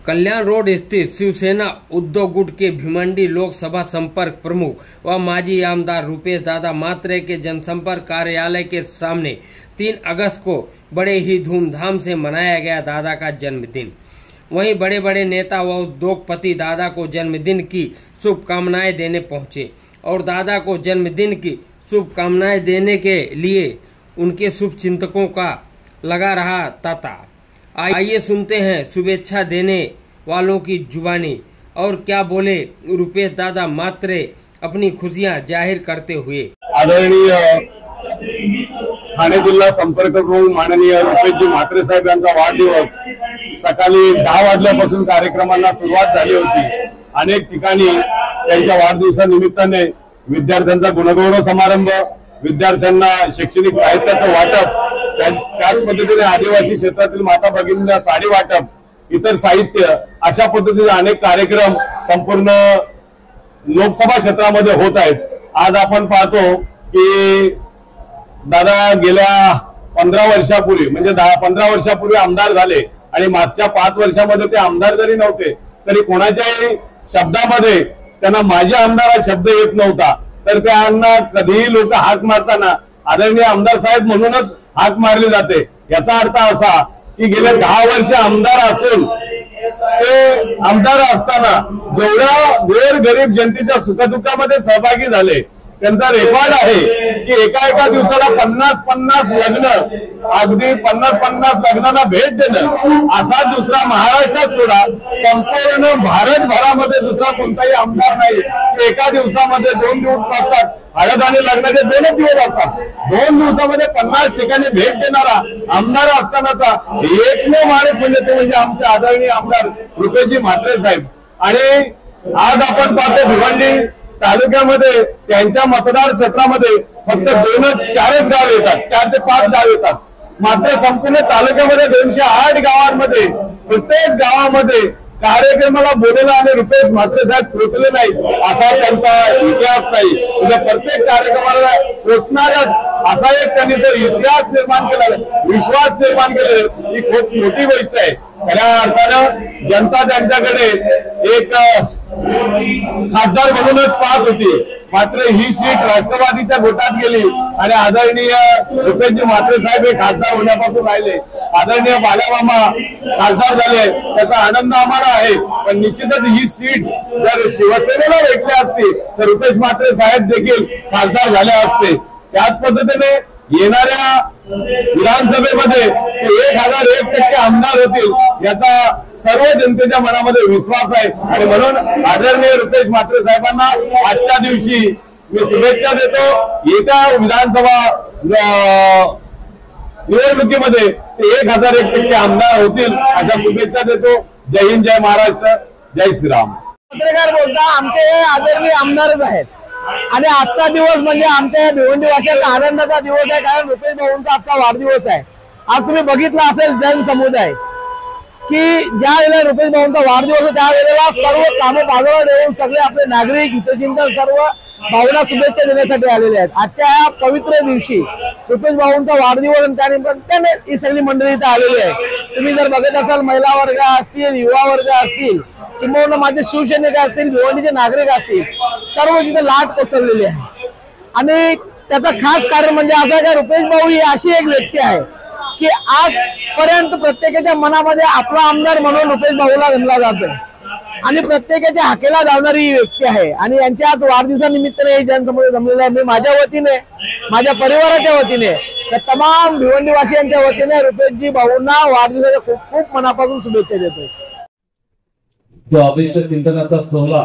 कल्याण road स्थित शिवसेना उद्धव गुट के भिवंडी लोकसभा संपर्क प्रमुख व माजी आमदार रुपेश दादा मात्रे के जनसंपर्क कार्यालय के सामने 3 अगस्त को बड़े ही धूमधाम से मनाया गया दादा का जन्मदिन। वहीं बड़े बड़े नेता व उद्योगपति दादा को जन्मदिन की शुभकामनाएं देने पहुंचे और दादा को जन्मदिन की शुभकामनाएं देने के लिए उनके शुभचिंतकों का लगा रहा तांता। आइए सुनते हैं शुभेच्छा देने वालों की जुबानी और क्या बोले रुपेश दादा मात्रे अपनी खुशियां जाहिर करते हुए। आदरणीय ठाणे जिल्हा संपर्क प्रमुख माननीय रुपेशजी मात्रे साहेब यांचा वाढदिवस सकाळी 10 वाजल्यापासून कार्यक्रमांना सुरुवात झाली होती। अनेक ठिकाणी त्यांच्या वाढदिवसानिमित्ताने विद्यार्थ्यांचा गुणगौरव समारंभ, विद्यार्थ्यांना शैक्षणिक साहित्याचं वाटप, त्याच पद्धतीने आदिवासी क्षेत्रातील माता भगिनींना साडी वाटप, इतर साहित्य, अशा पद्धतीने अनेक कार्यक्रम संपूर्ण लोकसभा क्षेत्रामध्ये होत आहेत। आज आपण पाहतो की दादा गेल्या 15 वर्षापूर्वी म्हणजे 10-15 वर्षापूर्वी आमदार झाले आणि मागच्या 5 वर्षामध्ये ते आमदार जरी नव्हते तरी कोणाच्याही शब्दामध्ये त्यांना माझे आमदार हा शब्द येत नव्हता, तर त्यांना कधीही लोक हाक मारताना आदरणीय आमदार साहेब म्हणूनच हाक मारली जाते। याचा अर्थ असा की गेले 10 वर्ष आमदार असून ते आमदार असताना जेवढ्या गोरगरीब जनतेच्या सुखदुःखामध्ये सहभागी झाले, त्यांचा रेकॉर्ड आहे की एका दिवसाला 50-50 लग्न, अगदी 50-50 लग्नांना भेट देणं, असा दुसरा महाराष्ट्रात सोडा संपूर्ण भारतभरामध्ये दुसरा कोणताही आमदार नाही की एका दिवसामध्ये 2 दिवस लागतात। हळद आणि लग्नाचे 2 दिवस लागतात, 2 दिवसामध्ये 50 ठिकाणी भेट देणारा आमदार असतानाचा एकमेव माणूस म्हणजे आमचे आदरणीय आमदार रुपेशजी मात्रे साहेब। आणि आज आपण पाहतो भिवंडी तालुक्यामध्ये त्यांच्या मतदार क्षेत्रामध्ये फक्त 2-4च गाव येतात, 4 ते 5 गाव येतात। मात्र संपूर्ण तालुक्यामध्ये 208 गावांमध्ये प्रत्येक गावामध्ये कार्यक्रमाला बोलवलं आणि रुपेश मात्रे साहेब पोहोचले नाही असा त्यांचा इतिहास नाही। म्हणजे प्रत्येक कार्यक्रमाला पोहोचणारच असा एक त्यांनी तो इतिहास निर्माण केला, विश्वास निर्माण केला, ही खूप मोठी गोष्ट आहे। खऱ्या अर्थानं जनता त्यांच्याकडे एक खासदार म्हणूनच पाहत होती, मात्र ही सीट राष्ट्रवादीच्या गोटात गेली आणि आदरणीय रुपेशजी मात्रे साहेब हे खासदार होण्यापासून राहिले। आदरणीय बालामामा खासदार झाले, त्याचा आनंद आम्हाला आहे, पण निश्चितच ही सीट जर शिवसेनेला भेटली असती तर रुपेश मात्रे साहेब देखील खासदार झाले असते। त्याच पद्धतीने येणाऱ्या विधानसभेमध्ये 1001% आमदार होतील याचा सर्व जनतेच्या मनामध्ये विश्वास आहे आणि म्हणून आदरणीय रुपेश मात्रे साहेबांना आजच्या दिवशी मी शुभेच्छा देतो। येत्या विधानसभा निवडणुकीमध्ये 1001% आमदार होतील अशा शुभेच्छा देतो। जय हिंद, जय महाराष्ट्र, जय श्रीराम। पत्रकार बोलता आमचे आदरणीय आमदारच आहेत आणि आजचा दिवस म्हणजे आमच्या भिवंडी वासियांचा आनंदाचा दिवस आहे, कारण रुपेश भाऊंचा आजचा वाढदिवस आहे। आज तुम्ही बघितलं असेल जनसमुदाय की ज्या वेळेला रुपेश भाऊंचा वाढदिवस आहे त्यावेळेला सर्व कामं बाजूला ठेवून सगळे आपले नागरिक हितचिंतक सर्व भाऊंना शुभेच्छा देण्यासाठी आलेले आहेत। आजच्या या पवित्र दिवशी रुपेश भाऊंचा वाढदिवस आणि त्यानिमित्ताने ही सगळी मंडळी इथे आलेली आहे। तुम्ही जर बघत असाल महिला वर्ग असतील, युवा वर्ग असतील, किंवा माझे शिवसैनिक असतील, भिवंडीचे नागरिक असतील, सर्व तिथे लाट कोसळलेली आहे। आणि त्याचं खास कारण म्हणजे असं आहे की रुपेश भाऊ ही अशी एक व्यक्ती आहे की आजपर्यंत प्रत्येकाच्या मनामध्ये आपला आमदार म्हणून रुपेश भाऊला गणला जातोय आणि प्रत्येकाच्या हाकेला धावणारी ही व्यक्ती आहे। आणि यांच्या आज वाढदिवसानिमित्ताने हे जनसमुदाय जमलेला आहे। मी माझ्या वतीने, माझ्या परिवाराच्या वतीने, त्या तमाम भिवंडीवासियांच्या वतीने रुपेशजी भाऊंना वाढदिवसाच्या खूप खूप मनापासून शुभेच्छा देतोय। जो अभिष्ट चिंतनाचा सोहळा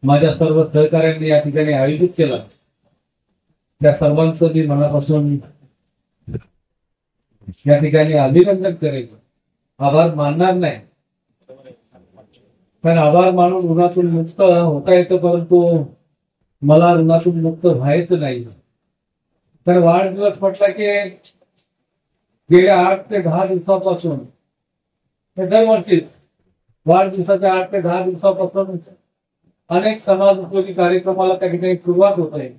माझ्या सर्व सहकार्यांनी या ठिकाणी आयोजित केला, त्या सर्वांचं मी मनापासून या ठिकाणी अभिनंदन करेन। आभार मानणार नाही, पण आभार मानून ऋणातून मुक्त होता येतं, परंतु मला ऋणातून मुक्त व्हायचं नाही। तर वाढदिवस म्हटला की गेल्या 8 ते 10 दिवसापासून दरवर्षीच वाढदिवसाच्या 8 ते 10 दिवसापासून अनेक समाज उपयोगी कार्यक्रमाला त्या ठिकाणी सुरुवात होत आहे।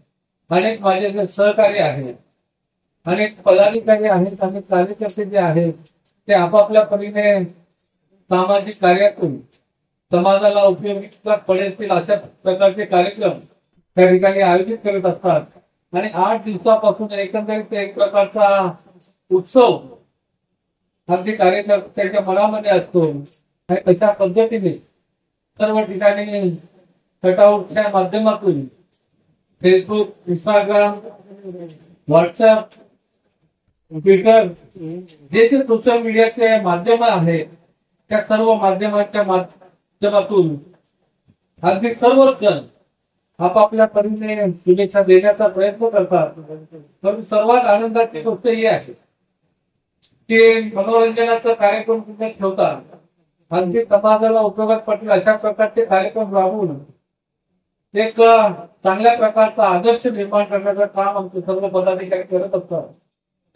अनेक माझे जे सहकारी आहेत, अनेक पदाधिकारी आहेत, अनेक कार्यकर्ते जे आहेत ते आपापल्या परीने सामाजिक कार्यातून समाजाला उपयोगी पडेल अशा प्रकारचे कार्यक्रम त्या ठिकाणी आयोजित करत असतात आणि 8 दिवसापासून एकंदरीत एक प्रकारचा उत्सव अगदी कार्यकर्त्याच्या मनामध्ये असतो आणि अशा पद्धतीने सर्व ठिकाणी कटआउटच्या माध्यमातून फेसबुक, इंस्टाग्राम, व्हॉट्सअप, ट्विटर जे जे सोशल मीडियाचे माध्यम आहेत त्या सर्व माध्यमांच्या माध्यमातून अगदी सर्वच जण आपापल्या परीने शुभेच्छा देण्याचा प्रयत्न करतात. पण सर्वात आनंदाची गोष्ट ही आहे की मनोरंजनाचा कार्यक्रम तुम्ही ठेवतात, अगदी समाजाला उपयोगात पडतील अशा प्रकारचे कार्यक्रम राबवून एक चांगल्या प्रकारचा आदर्श निर्माण करण्याचं काम आमचे सर्व पदाधिकारी करत असतात.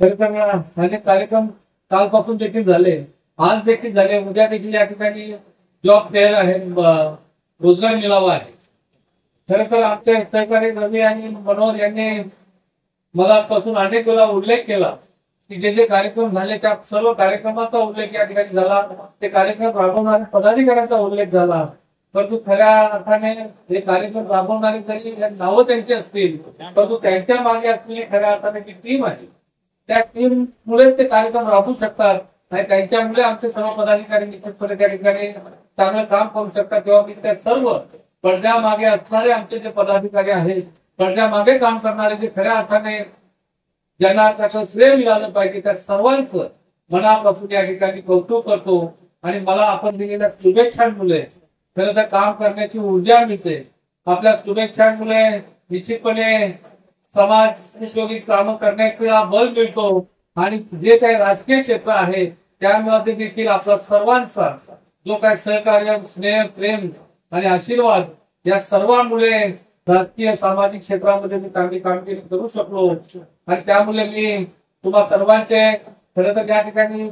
तरी अनेक कार्यक्रम कालपासून देखील झाले, आज देखील झाले, उद्या देखील या ठिकाणी जॉब फेअर आहे, रोजगार मेळावा आहे. खरं तर आमचे सहकारी रवी आणि मनोहर यांनी मगापासून अनेक वेळा उल्लेख केला की जे जे कार्यक्रम झाले त्या सर्व कार्यक्रमाचा उल्लेख या ठिकाणी झाला, ते कार्यक्रम राबवणाऱ्या पदाधिकाऱ्यांचा उल्लेख झाला. परंतु खऱ्या अर्थाने हे कार्यक्रम राबवणारे जरी नावं त्यांची असतील परंतु त्यांच्या मागे असलेली खऱ्या अर्थाने जी टीम आहे त्या टीम मुळेच ते कार्यक्रम राबवू शकतात आणि त्यांच्यामुळे आमचे सर्व पदाधिकारी निश्चितपणे त्या ठिकाणी चांगलं काम करू शकतात. तेव्हा मी त्या सर्व पडद्यामागे असणारे आमचे जे पदाधिकारी आहेत, पडद्यामागे काम करणारे जे खऱ्या अर्थाने ज्यांना त्याचं श्रेय मिळालं पाहिजे त्या सर्वांचं मनापासून या ठिकाणी कौतुक करतो आणि मला आपण दिलेल्या शुभेच्छांमुळे खरं तर काम करण्याची ऊर्जा मिळते. आपल्या शुभेच्छांमुळे निश्चितपणे समाज उपयोगी काम करण्याचा बल मिळतो आणि जे काही राजकीय क्षेत्र आहे त्यामध्ये देखील आपला सर्वांचा जो काही सहकार्य, स्नेह, प्रेम आणि आशीर्वाद या सर्वांमुळे राजकीय सामाजिक क्षेत्रामध्ये मी चांगली कामगिरी करू शकलो आणि त्यामुळे मी तुम्हा सर्वांचे खरं तर त्या ठिकाणी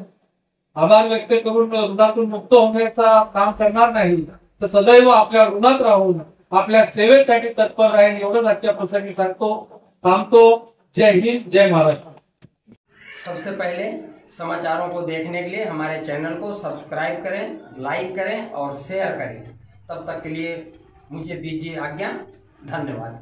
आभार व्यक्त करून ऋणातून मुक्त होण्याचा काम करणार नाही तर सदैव आपल्या ऋणात राहून आपल्या सेवेसाठी तत्पर राहील एवढंच आजच्या प्रसंगी सांगतो, थांबतो. जय हिंद, जय महाराष्ट्र. सबसे पहले समाचारों को देखने के लिए हमारे चैनल को सब्सक्राइब करें, लाइक करें और शेयर करें. तब तक के लिए मुझे दीजिए आज्ञा. धन्यवाद.